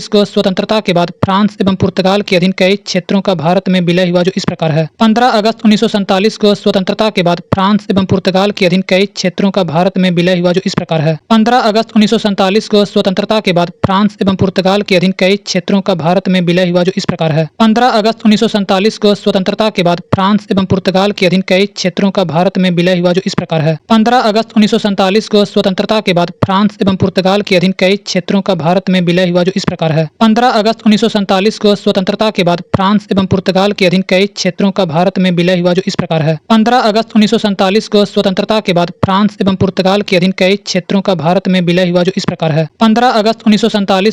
Speaker 1: को स्वतंत्रता के बाद फ्रांस एवं पुर्तगाल के अधीन कई क्षेत्रों का भारत में विलय हुआ जो इस प्रकार है। 15 अगस्त 1947 को स्वतंत्रता के बाद फ्रांस एवं पुर्तगाल के अधीन कई क्षेत्रों का भारत में विलय हुआ जो इस प्रकार है। 15 अगस्त 1947 को स्वतंत्रता के बाद फ्रांस एवं पुर्तगाल के अधीन कई क्षेत्रों का भारत में विलय हुआ जो इस प्रकार है। 15 अगस्त 1947 को स्वतंत्रता के बाद फ्रांस एवं पुर्तगाल के अधीन कई क्षेत्रों का भारत में विलय हुआ जो इस प्रकार है। 15 अगस्त 1947 को स्वतंत्रता के बाद फ्रांस एवं पुर्तगाल के अधीन कई क्षेत्रों का भारत में विलय हुआ जो इस प्रकार है। 15 अगस्त 1947 को स्वतंत्रता के बाद फ्रांस एवं पुर्तगाल के अधीन कई क्षेत्रों का भारत में विलय हुआ जो इस प्रकार है। 15 अगस्त 1947 को स्वतंत्रता के बाद फ्रांस एवं पुर्तगाल के अधीन कई क्षेत्रों का भारत में विलय हुआ जो इस प्रकार है। 15 अगस्त 1947 को स्वतंत्रता के बाद फ्रांस एवं पुर्तगाल के अधीन कई क्षेत्रों का भारत में विलय हुआ जो इस प्रकार है। 15 अगस्त 1947 को स्वतंत्रता के बाद फ्रांस एवं पुर्तगाल के अधीन कई क्षेत्रों का भारत में विलय हुआ जो इस प्रकार है। 15 अगस्त 1947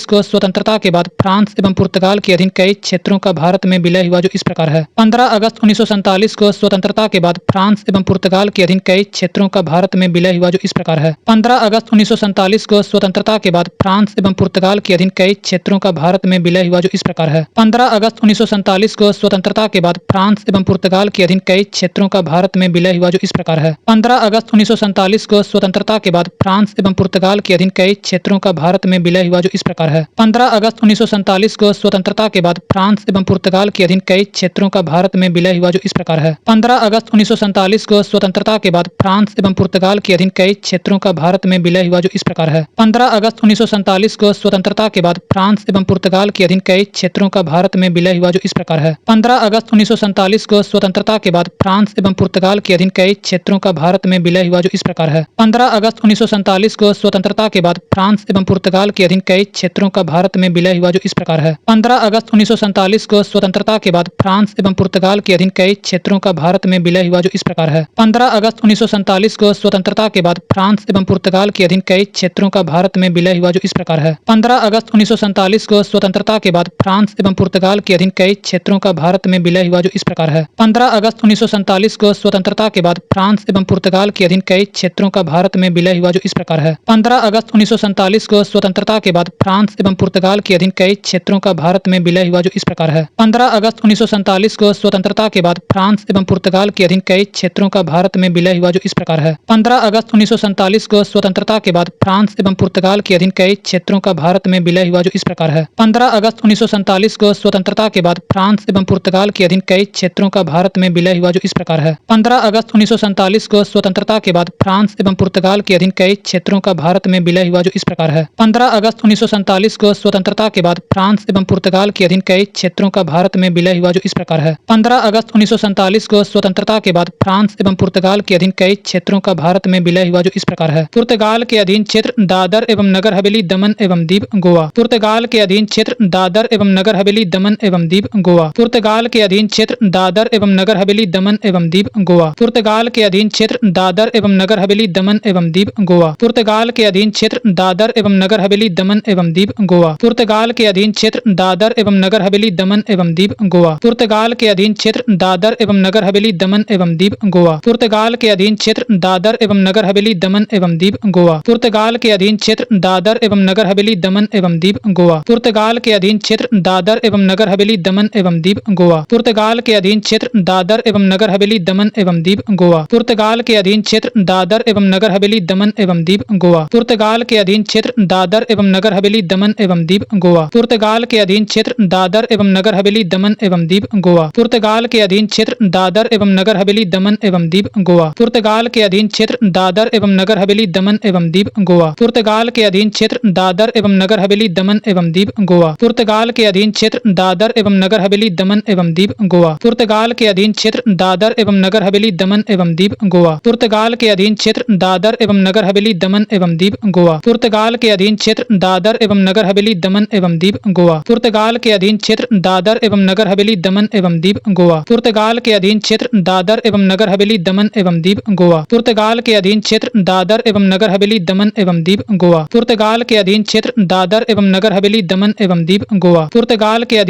Speaker 1: को स्वतंत्रता के बाद फ्रांस एवं पुर्तगाल के अधीन कई क्षेत्रों का भारत में विलय हुआ जो इस प्रकार है। 15 अगस्त 1947 को स्वतंत्रता के बाद फ्रांस एवं पुर्तगाल के अधीन कई क्षेत्रों का भारत में विलय हुआ जो इस प्रकार है। 15 अगस्त 1947 को स्वतंत्रता के बाद फ्रांस एवं पुर्तगाल के अधीन कई क्षेत्रों का भारत में विलय हुआ जो इस प्रकार है। 15 अगस्त 1947 को स्वतंत्रता के बाद फ्रांस एवं पुर्तगाल के अधीन कई क्षेत्रों का भारत में विलय हुआ जो इस प्रकार है। 15 अगस्त 1947 को स्वतंत्रता के बाद फ्रांस एवं पुर्तगाल के अधीन कई क्षेत्रों का भारत में विलय हुआ जो इस प्रकार है। 15 अगस्त 1947 को स्वतंत्रता के बाद फ्रांस एवं पुर्तगाल के अधीन कई क्षेत्रों का भारत में विलय हुआ जो इस प्रकार है। 15 अगस्त 1947 को स्वतंत्रता के बाद फ्रांस एवं पुर्तगाल के अधीन कई क्षेत्रों का भारत में विलय हुआ जो इस प्रकार है। 15 अगस्त 1947 को स्वतंत्रता के बाद फ्रांस एवं पुर्तगाल के अधीन कई क्षेत्रों का भारत में विलय हुआ जो इस प्रकार है। 15 अगस्त 1947 को स्वतंत्रता के बाद फ्रांस एवं पुर्तगाल के अधीन कई क्षेत्रों का भारत में विलय हुआ जो इस प्रकार है। 15 अगस्त 1947 को स्वतंत्रता के बाद फ्रांस एवं पुर्तगाल के अधीन कई क्षेत्रों का भारत में विलय हुआ जो इस प्रकार है। 15 अगस्त 1947 को स्वतंत्रता के बाद फ्रांस एवं पुर्तगाल के अधीन कई क्षेत्रों का भारत में विलय हुआ जो इस प्रकार है। 15 अगस्त 1947 को स्वतंत्रता के बाद फ्रांस एवं पुर्तगाल के अधीन कई क्षेत्रों का भारत में विलय हुआ जो इस प्रकार है। 15 अगस्त 1947 को स्वतंत्रता के बाद फ्रांस एवं पुर्तगाल के अधीन कई क्षेत्रों का भारत में विलय हुआ जो इस प्रकार है। 15 अगस्त 1947 को स्वतंत्रता के बाद फ्रांस एवं पुर्तगाल के अधीन कई क्षेत्रों का भारत में विलय हुआ जो इस प्रकार है। 15 अगस्त 1947 को स्वतंत्रता के बाद फ्रांस एवं पुर्तगाल के अधीन कई क्षेत्रों का भारत में विलय हुआ जो इस प्रकार है। 15 अगस्त 1947 को स्वतंत्रता के बाद फ्रांस एवं पुर्तगाल के अधीन कई क्षेत्रों का भारत में विलय हुआ जो इस प्रकार है। 15 अगस्त 1947 को स्वतंत्रता के बाद फ्रांस एवं पुर्तगाल के अधीन कई क्षेत्रों का भारत में विलय हुआ जो इस प्रकार है। 15 अगस्त 1947 को स्वतंत्रता के बाद फ्रांस एवं पुर्तगाल के अधीन कई क्षेत्रों का भारत में विलय हुआ जो इस प्रकार है। 15 अगस्त 1947 को स्वतंत्रता के बाद फ्रांस एवं पुर्तगाल के अधीन कई क्षेत्रों का भारत में विलय हुआ जो इस प्रकार है। पुर्तगाल के अधीन क्षेत्र दादर एवं नगर हवेली दमन एवं दीव गोवा। पुर्तगाल के अधीन क्षेत्र दादर एवं नगर हवेली दमन एवं दीव गोवा। पुर्तगाल के अधीन क्षेत्र दादर एवं नगर हवेली दमन एवं दीव गोवा। पुर्तगाल के अधीन क्षेत्र दादर एवं नगर हवेली दमन एवं दीव गोवा। पुर्तगाल के अधीन क्षेत्र दादर एवं नगर हवेली दमन एवं दीव गोवा। पुर्तगाल के अधीन क्षेत्र दादर एवं नगर हवेली दमन एवं दीव गोवा। पुर्तगाल के अधीन क्षेत्र दादर एवं नगर हवेली दमन एवं दीव गोवा। पुर्तगाल के अधीन क्षेत्र दादर एवं नगर हवेली दमन एवं दीव गोवा। पुर्तगाल के अधीन क्षेत्र दादर एवं नगर हवेली दमन एवं दीव गोवा। पुर्तगाल के अधीन क्षेत्र दादर एवं नगर हवेली दमन एवं दीव गोवा। पुर्तगाल के अधीन क्षेत्र दादर एवं नगर हवेली दमन एवं दीव गोवा। पुर्तगाल के अधीन क्षेत्र दादर एवं नगर हवेली दमन एवं दीव गोवा। पुर्तगाल के अधीन क्षेत्र दादर एवं नगर हवेली दमन एवं दीव गोवा। पुर्तगाल के अधीन क्षेत्र दादर एवं नगर हवेली दमन एवं दीव गोवा। पुर्तगाल के अधीन क्षेत्र दादर एवं नगर हवेली दमन एवं दीव गोवा। पुर्तगाल के अधीन क्षेत्र दादर एवं नगर हवेली दमन एवं दीव गोवा। पुर्तगाल के अधीन क्षेत्र दादर एवं नगर हवेली दमन एवं दीव गोवा। पुर्तगाल के अधीन क्षेत्र दादर एवं नगर हवेली दमन एवं दीव गोवा। पुर्तगाल के अधीन क्षेत्र दादर एवं नगर हवेली दमन एवं दीव गोवा। पुर्तगाल के अधीन क्षेत्र दादर एवं नगर हवेली दमन एवं दीव गोवा। पुर्तगाल के अधीन क्षेत्र दादर एवं नगर हवेली दमन एवं दीव गोवा। पुर्तगाल के अधीन क्षेत्र दादर एवं नगर हवेली दमन एवं दीव गोवा। पुर्तगाल के अधीन क्षेत्र दादर एवं नगर हवेली दमन एवं दीव गोवा। पुर्तगाल के अधीन क्षेत्र दादर एवं नगर हवेली दमन एवं दीव गोवा। पुर्तगाल के अधीन क्षेत्र दादर एवं नगर हवेली दमन एवं दीव गोवा। पुर्तगाल के अधीन क्षेत्र दादर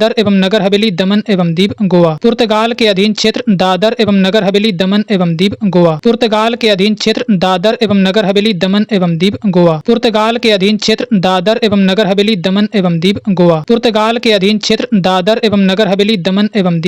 Speaker 1: एवं नगर हवेली दमन एवं दीव गोवा। पुर्तगाल के अधीन क्षेत्र दादर एवं नगर हवेली दमन एवं दीव गोवा। पुर्तगाल के अधीन क्षेत्र दादर एवं नगर हवेली दमन एवं दीव गोवा। पुर्तगाल के अधीन क्षेत्र दादर एवं नगर हवेली दमन एवं दीव गोवा। पुर्तगाल के अधीन क्षेत्र दादर एवं नगर हवेली दमन एवं दीव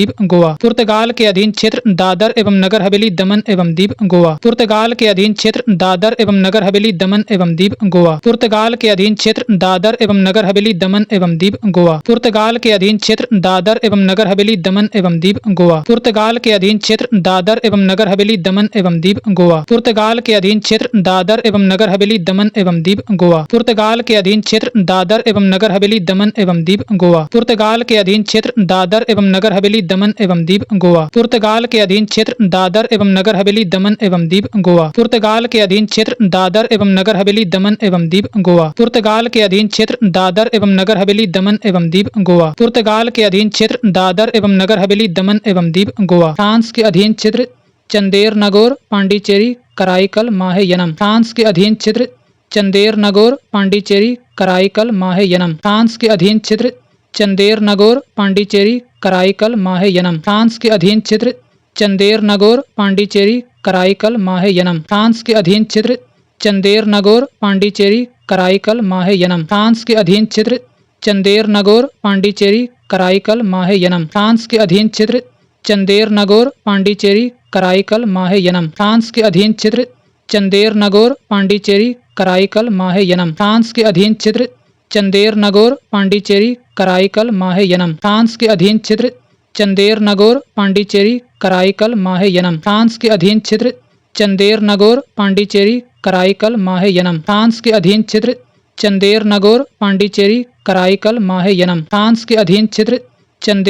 Speaker 1: गोवा। पुर्तगाल के अधीन क्षेत्र दादर एवं नगर हवेली दमन एवं दीव गोवा। पुर्तगाल के अधीन क्षेत्र दादर एवं नगर हवेली दमन एवं दीव गोवा। पुर्तगाल के अधीन क्षेत्र दादर एवं नगर हवेली दमन एवं दीव गोवा। पुर्तगाल के अधीन क्षेत्र दादर एवं नगर हवेली दमन एवं दीव गोवा। पुर्तगाल के अधीन क्षेत्र दादर एवं नगर हवेली दमन एवं दीव गोवा। पुर्तगाल के अधीन क्षेत्र दादर एवं नगर हवेली दमन एवं दीव गोवा। पुर्तगाल के अधीन क्षेत्र दादर एवं नगर हवेली दमन एवं दीव गोवा। पुर्तगाल के अधीन क्षेत्र दादर एवं नगर हवेली दमन एवं दीव गोवा। पुर्तगाल के अधीन क्षेत्र दादर एवं नगर हवेली दमन एवं दीव गोवा। पुर्तगाल के अधीन क्षेत्र दादर एवं नगर हवेली दमन एवं दीव गोवा। पुर्तगाल के अधीन क्षेत्र दादर एवं नगर हवेली दमन एवं दीव गोवा। पुर्तगाल के अधीन क्षेत्र दादर एवं नगर हवेली दमन एवं दीव गोवा। फ्रांस के अधीन क्षेत्र चंदेर नगोर पांडिचेरी कराईकल माहे-यनम। फ्रांस के अधीन क्षेत्र चंदेर नगोर पांडिचेरी कराईकल माहे-यनम। फ्रांस के अधीन क्षेत्र चंदेर नगोर पांडिचेरी कराईकल माहे-यनम। फ्रांस के अधीन क्षेत्र चंदेर नगोर पांडिचेरी कराईकल माहे-यनम। फ्रांस के अधीन क्षेत्र चंदेर नगोर पांडिचेरी कराईकल माहे-यनम। फ्रांस के अधीन क्षेत्र चंदेर नगोर पांडिचेरी कराईकल माहे-यनम। फ्रांस के अधीन क्षेत्र चंदेर नगोर पांडिचेरी कराईकल माहे-यनम। फ्रांस के अधीन क्षेत्र चंदेर नगोर पांडिचेरी कराईकल माहे-यनम। फ्रांस के अधीन क्षेत्र चंदेर नगोर पांडिचेरी कराईकल माहे-यनम। फ्रांस के अधीन क्षेत्र चंदेर नगोर पांडिचेरी कराईकल माहे-यनम। फ्रांस के अधीन क्षेत्र चंदेर नगोर पांडिचेरी कराईकल माहे-यनम। फ्रांस के अधीन क्षेत्र चंदेर नगोर पांडिचेरी कराईकल माहे-यनम। फ्रांस के अधीन क्षेत्र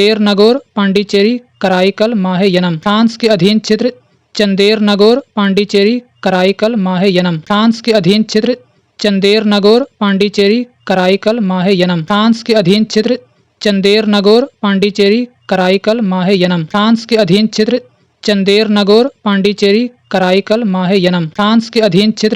Speaker 1: चंदेर नगोर पांडिचेरी कराईकल माहे-यनम। फ्रांस के अधीन क्षेत्र चंदेर नगोर पांडिचेरी कराईकल माहे-यनम। फ्रांस के अधीन क्षेत्र चंदेर नगोर पांडिचेरी कराईकल माहे-यनम। फ्रांस के अधीन क्षेत्र चंदेर नगोर पांडिचेरी कराईकल माहे-यनम। फ्रांस के अधीन क्षेत्र चंदेर नगोर पांडिचेरी कराईकल माहे-यनम। फ्रांस के अधीन क्षेत्र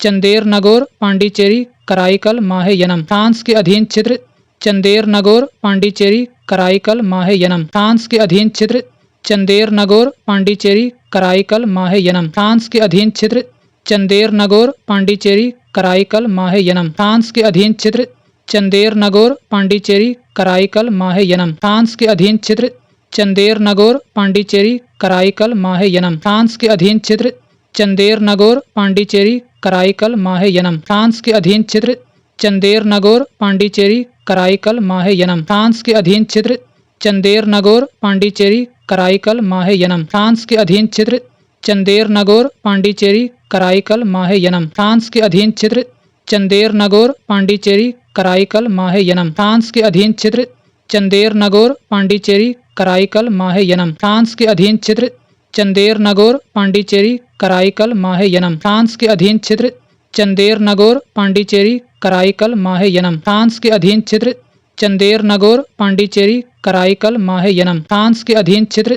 Speaker 1: चंदेर नगोर पांडिचेरी कराईकल माहे-यनम। फ्रांस के अधीन क्षेत्र चंदेर नगोर पांडिचेरी कराईकल माहे-यनम। फ्रांस के अधीन क्षेत्र चंदेर नगोर पांडिचेरी कराईकल माहे-यनम। फ्रांस के अधीन क्षेत्र चंदेर नगोर पांडिचेरी कराईकल माहे-यनम। फ्रांस के अधीन क्षेत्र चंदेर नगोर पांडिचेरी कराईकल माहे-यनम। फ्रांस के अधीन क्षेत्र चंदेर नगोर पांडिचेरी कराईकल माहे-यनम। फ्रांस के अधीन क्षेत्र चंदेर नगोर पांडिचेरी कराईकल माहेयनम। फ्रांस के अधीन क्षेत्र चंदेरनगोर पांडिचेरी कराईकल माहेयनम। फ्रांस के अधीन क्षेत्र चंदेरनगोर पांडिचेरी कराईकल माहेयनम। फ्रांस के अधीन क्षेत्र चंदेरनगोर पांडिचेरी कराईकल माहेयनम। फ्रांस के अधीन क्षेत्र चंदेरनगोर पांडिचेरी कराईकल माहेयनम। फ्रांस के अधीन क्षेत्र चंदेरनगोर पांडिचेरी कराईकल माहेयनम। फ्रांस के अधीन क्षेत्र चंदेरनगोर पांडिचेरी कराईकल माहेयनम। फ्रांस के अधीन क्षेत्र चंदेरनगोर पांडिचेरी कराईकल माहेयनम। फ्रांस के अधीन क्षेत्र चंदेरनगोर पांडिचेरी कराईकल माहेयनम। फ्रांस के अधीन क्षेत्र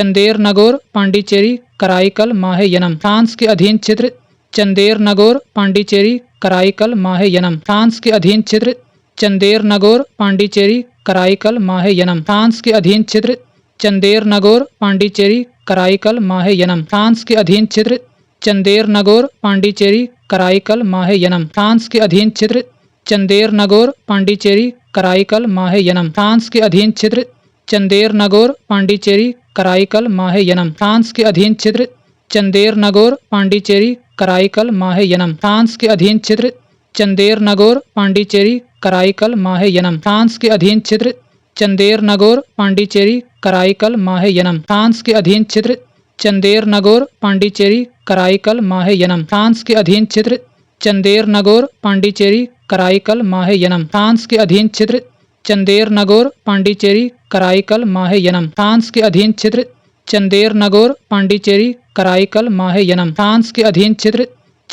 Speaker 1: चंदेरनगोर पांडिचेरी कराईकल माहेयनम। फ्रांस के अधीन क्षेत्र चंदेरनगोर पांडिचेरी कराईकल माहेयनम। फ्रांस के अधीन क्षेत्र चंदेरनगोर पांडिचेरी कराईकल माहेयनम। फ्रांस के अधीन क्षेत्र चंदेरनगोर पांडिचेरी कराईकल माहेयनम। फ्रांस के अधीन क्षेत्र चंदेरनगोर पांडिचेरी कराईकल माहेयनम। फ्रांस के अधीन क्षेत्र चंदेरनगोर पांडिचेरी कराईकल माहेयनम। फ्रांस के अधीन क्षेत्र चंदेरनगोर पांडिचेरी कराईकल माहेयनम। फ्रांस के अधीन क्षेत्र चंदेरनगोर पांडिचेरी कराईकल माहेयनम। फ्रांस के अधीन क्षेत्र चंदेरनगोर पांडिचेरी कराईकल माहेयनम। फ्रांस के अधीन क्षेत्र चंदेरनगोर पांडिचेरी कराईकल माहेयनम। फ्रांस के अधीन क्षेत्र चंदेरनगोर पांडिचेरी कराईकल माहेयनम। फ्रांस के अधीन क्षेत्र चंदेरनगोर पांडिचेरी कराईकल माहेयनम। फ्रांस के अधीन क्षेत्र चंदेरनगोर पांडिचेरी कराईकल माहेयनम। फ्रांस के अधीन क्षेत्र चंदेरनगोर पांडिचेरी कराईकल माहेयनम। फ्रांस के अधीन क्षेत्र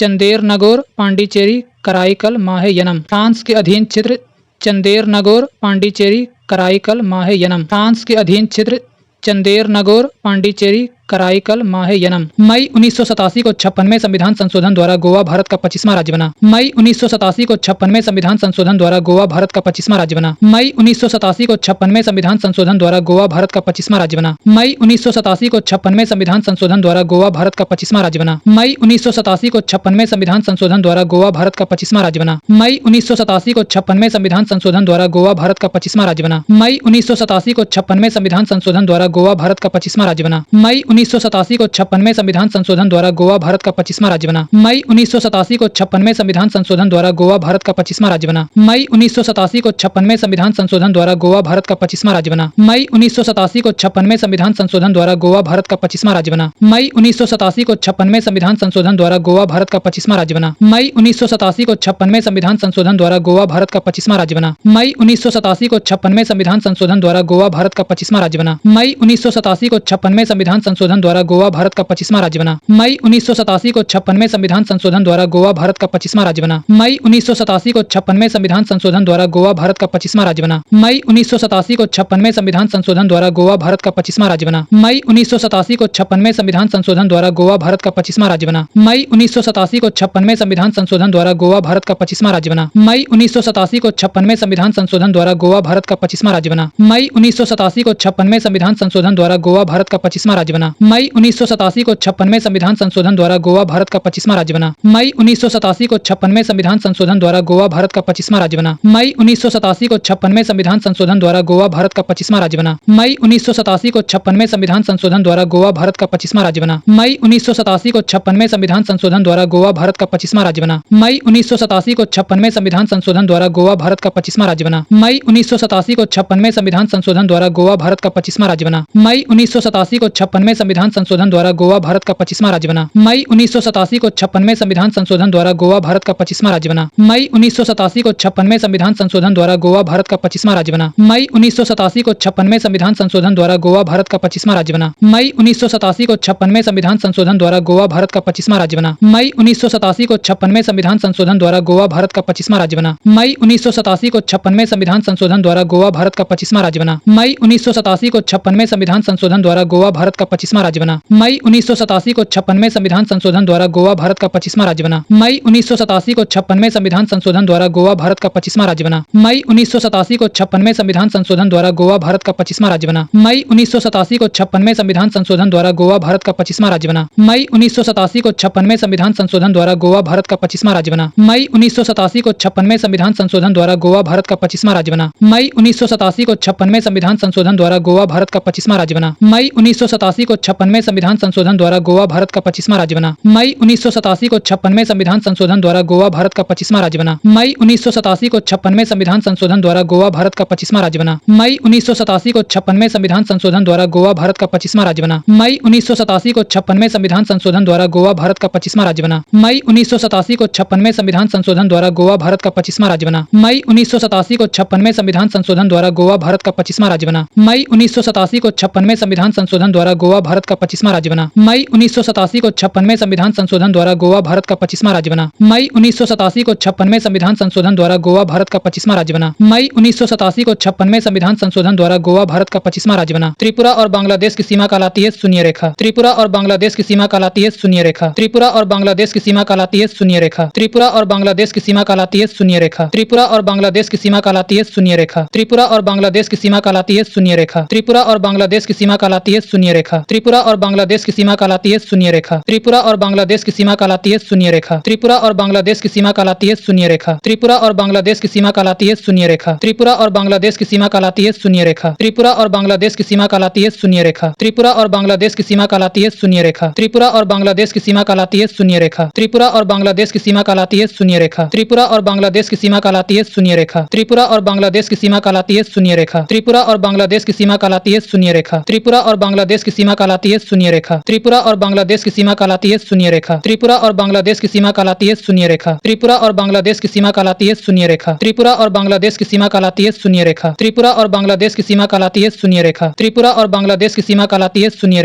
Speaker 1: चंदेरनगोर पांडिचेरी कराईकल माहेयनम। फ्रांस के अधीन क्षेत्र चंदेरनगोर पांडिचेरी कराईकल माहेयनम। फ्रांस के अधीन क्षेत्र चंदेरनगोर पांडिचेरी कराईकल माहेयनम। मई 1987 को 56वें संविधान संशोधन द्वारा गोवा भारत का 25वां राज्य बना। मई 1987 को 56वें संविधान संशोधन द्वारा गोवा भारत का 25वां राज्य बना। मई 1987 को 56वें संविधान संशोधन द्वारा गोवा भारत का 25वां राज्य बना। मई 1987 को 56वें संविधान संशोधन द्वारा गोवा भारत का 25वां राज्य बना। मई 1987 को 56वें संविधान संशोधन द्वारा गोवा भारत का 25वां राज्य बना। मई 1987 को 56वें संविधान संशोधन द्वारा गोवा भारत का 25वां राज्य बना। मई 1987 को 56वें संविधान संशोधन द्वारा गोवा भारत का 25वां राज्य बना। मई 1987 को 56वें संविधान संशोधन द्वारा गोवा भारत का 25वां राज्य बना। मई 1987 को 56वें संविधान संशोधन द्वारा गोवा भारत का 25वां राज्य बना। मई 1987 को 56वें संविधान संशोधन द्वारा गोवा भारत का 25वां राज्य बना। मई 1987 को 56वें संविधान संशोधन द्वारा गोवा भारत का 25वां राज्य बना। मई 1987 को 56वें संविधान संशोधन द्वारा गोवा भारत का 25वां राज्य बना। मई 1987 को 56वें संविधान संशोधन द्वारा गोवा भारत का 25वां राज्य बना। मई 1987 को 56वें संविधान संशोधन द्वारा गोवा भारत का 25वां राज्य बना। मई 1987 को 56वें संविधान संशोधन द्वारा गोवा भारत का 25वां राज्य बना। मई 1987 को 56वें संविधान संशोधन द्वारा गोवा भारत का 25वां राज्य बना। मई 1987 को 56वें संविधान संशोधन द्वारा गोवा भारत का 25वां राज्य बना। मई 1987 को 56वें संविधान संशोधन द्वारा गोवा भारत का 25वां राज्य बना। मई 1987 को 56वें संविधान संशोधन द्वारा गोवा भारत का 25वां राज्य बना। मई 1987 को 56वें संविधान संशोधन द्वारा गोवा भारत का 25वां राज्य बना। मई 1987 को 56वें संविधान संशोधन द्वारा गोवा भारत का 25वां राज्य बना। मई 1987 को 56वें संविधान संशोधन द्वारा गोवा भारत का 25वां राज्य बना। मई 1987 को 56वें संविधान संशोधन द्वारा गोवा भारत का 25वां राज्य बना। मई 1987 को 56वें संविधान संशोधन द्वारा गोवा भारत का 25वां राज्य बना। मई 1987 को 56वें संविधान संशोधन द्वारा गोवा भारत का 25वां राज्य बना। मई 1987 को 56वें संविधान संशोधन द्वारा गोवा भारत का 25वां राज्य बना। मई 1987 को 56वें संविधान संशोधन द्वारा गोवा भारत का 25वां राज्य बना। मई 1987 को 56वें संविधान संशोधन द्वारा गोवा भारत का 25वां राज्य बना। मई 1987 को 56वें संविधान संशोधन द्वारा गोवा भारत का 25वां राज्य बना। मई 1987 को 56वें संविधान संशोधन द्वारा गोवा भारत का 25वां राज्य बना। मई 1987 को 56वें संविधान संशोधन द्वारा गोवा भारत का 25वां राज्य बना। मई 1987 को 56वें संविधान संशोधन द्वारा गोवा भारत का 25वां राज्य बना। मई 1987 को 56वें संविधान संशोधन द्वारा गोवा भारत का 25वां राज्य बना। मई 1987 को 56वें संविधान संशोधन द्वारा गोवा भारत का 25वां राज्य बना। मई 1987 को 56वें संविधान संशोधन द्वारा गोवा भारत का 25वां राज्य बना। मई 1987 को 56वें संविधान संशोधन द्वारा गोवा भारत का 25वां राज्य बना। मई 1987 को 56वें संविधान संशोधन द्वारा गोवा भारत का 25वां राज्य बना। मई 1987 को 56वें संविधान संशोधन द्वारा गोवा भारत का 25वां राज्य बना। मई 1987 को 56वें संविधान संशोधन द्वारा गोवा भारत का 25वां राज्य बना। मई 1987 को 56वें संविधान संशोधन द्वारा गोवा भारत का 25वां राज्य बना। मई 1987 को 56वें संविधान संशोधन द्वारा गोवा भारत का 25वां राज्य बना। मई 1987 को 56वें संविधान संशोधन द्वारा गोवा भारत का 25वां राज्य बना। मई 1987 को 56वें संविधान संशोधन द्वारा गोवा भारत का 25वां राज्य बना। मई 1987 को 56वें संविधान संशोधन द्वारा गोवा भारत का 25वां राज्य बना। मई 1987 को 56वें संविधान संशोधन द्वारा गोवा भारत का 25वां राज्य बना। मई 1987 को 56वें संविधान संशोधन द्वारा गोवा भारत का 25वां राज्य बना। मई 1987 को 56वें संविधान संशोधन द्वारा गोवा भारत का 25वां राज्य बना। मई 1987 को 56वें संविधान संशोधन द्वारा गोवा भारत का 25वां राज्य बना। मई 1987 को 56वें संविधान संशोधन द्वारा गोवा भारत का 25वां राज्य बना। मई 1987 को 56वें संविधान संशोधन द्वारा गोवा भारत का 25वां राज्य बना। मई 1987 को 56वें संविधान संशोधन द्वारा गोवा भारत का 25वां राज्य बना। मई 1987 को 56वें संविधान संशोधन द्वारा गोवा भारत का 25वां राज्य बना। मई 1987 को 56वें संविधान संशोधन द्वारा गोवा भारत का 25वां राज्य बना। मई 1987 को 56वें संविधान संशोधन द्वारा गोवा भारत का 25वां राज्य बना। मई 1987 को 56वें संविधान संशोधन द्वारा गोवा भारत का 25वां राज्य बना। त्रिपुरा और बांग्लादेश की सीमा कहलाती है शून्य रेखा। त्रिपुरा और बांग्लादेश की सीमा कहलाती है शून्य रेखा। त्रिपुरा और बांग्लादेश की सीमा कहलाती है शून्य रेखा। त्रिपुरा और बांग्लादेश की सीमा कहलाती है शून्य रेखा। त्रिपुरा और बांग्लादेश की सीमा कहलाती है शून्य रेखा। त्रिपुरा और बांग्लादेश की सीमा कहलाती है शून्य रेखा। त्रिपुरा और बांग्लादेश की सीमा कहलाती है शून्य रेखा। त्रिपुरा और बांग्लादेश की सीमा कहलाती है शून्य रेखा। त्रिपुरा और बांग्लादेश की सीमा कहलाती है शून्य रेखा। त्रिपुरा और बांग्लादेश की सीमा कहलाती है शून्य रेखा। त्रिपुरा और बांग्लादेश की सीमा कहलाती है शून्य रेखा। त्रिपुरा और बांग्लादेश की सीमा कहलाती है शून्य रेखा। त्रिपुरा और बांग्लादेश की सीमा कहलाती है शून्य रेखा। त्रिपुरा और बांग्लादेश की सीमा कहलाती है शून्य रेखा। त्रिपुरा और बांग्लादेश की सीमा कहलाती है शून्य रेखा। त्रिपुरा और बांग्लादेश की सीमा कहलाती है शून्य रेखा। त्रिपुरा और बांग्लादेश की सीमा कहलाती है शून्य रेखा। त्रिपुरा और बांग्लादेश की सीमा कहलाती है शून्य रेखा। त्रिपुरा और बांग्लादेश की सीमा कहलाती है शून्य रेखा। त्रिपुरा और बांग्लादेश की सीमा कहलाती है शून्य रेखा। त्रिपुरा और बांग्लादेश की सीमा कहलाती है शून्य रेखा। त्रिपुरा और बांग्लादेश की सीमा कहलाती है शून्य रेखा। त्रिपुरा और बांग्लादेश की सीमा कहलाती है शून्य रेखा। त्रिपुरा और बांग्लादेश की सीमा कहलाती है शून्य रेखा। त्रिपुरा और बांग्लादेश की सीमा कहलाती है शून्य रेखा। त्रिपुरा और बांग्लादेश की सीमा कहलाती है शून्य रेखा। त्रिपुरा और बांग्लादेश की सीमा कहलाती है शून्य रेखा। त्रिपुरा और बांग्लादेश की सीमा कहलाती है शून्य रेखा। त्रिपुरा और बांग्लादेश की सीमा कहलाती है शून्य रेखा। त्रिपुरा और बांग्लादेश की सीमा कहलाती है शून्य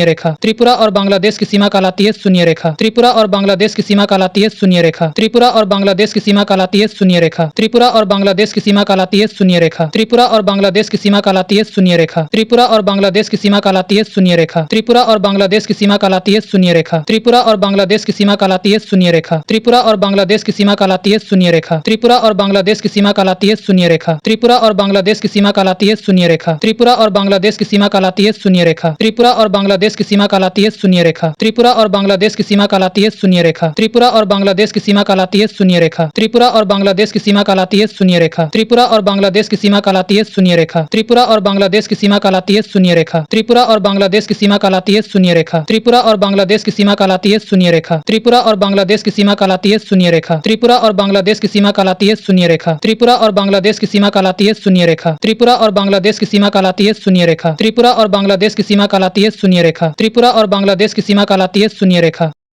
Speaker 1: रेखा। त्रिपुरा और बांग्लादेश की सीमा कहलाती है शून्य रेखा। त्रिपुरा और बांग्लादेश की सीमा कहलाती है शून्य रेखा। त्रिपुरा और बांग्लादेश की सीमा कहलाती है शून्य रेखा। त्रिपुरा और बांग्लादेश की सीमा कहलाती है शून्य रेखा। त्रिपुरा और बांग्लादेश की सीमा कहलाती है शून्य रेखा। त्रिपुरा और बांग्लादेश की सीमा कहलाती है शून्य रेखा। त्रिपुरा और बांग्लादेश की सीमा कहलाती है शून्य रेखा। त्रिपुरा और बांग्लादेश की सीमा कहलाती है शून्य रेखा। त्रिपुरा और बांग्लादेश की सीमा कहलाती है शून्य रेखा। त्रिपुरा और बांग्लादेश की सीमा कहलाती है शून्य रेखा। त्रिपुरा और बांग्लादेश की सीमा कहलाती है शून्य रेखा। त्रिपुरा और बांग्लादेश की सीमा कहलाती है शून्य रेखा। त्रिपुरा और बांग्लादेश की सीमा कहलाती है शून्य रेखा। त्रिपुरा और बांग्लादेश की सीमा कहलाती है शून्य रेखा। त्रिपुरा और बांग्लादेश की सीमा कहलाती है शून्य रेखा। त्रिपुरा और बांग्लादेश की सीमा कहलाती है शून्य रेखा। त्रिपुरा और बांग्लादेश की सीमा कहलाती है शून्य रेखा। त्रिपुरा और बांग्लादेश की सीमा कहलाती है शून्य रेखा। त्रिपुरा और बांग्लादेश की सीमा कहलाती है शून्य रेखा। त्रिपुरा और बांग्लादेश की सीमा कहलाती है शून्य रेखा। त्रिपुरा और बांग्लादेश की सीमा कहलाती है शून्य रेखा। त्रिपुरा और बांग्लादेश की सीमा कहलाती है शून्य रेखा। त्रिपुरा और बांग्लादेश की सीमा कहलाती है शून्य रेखा।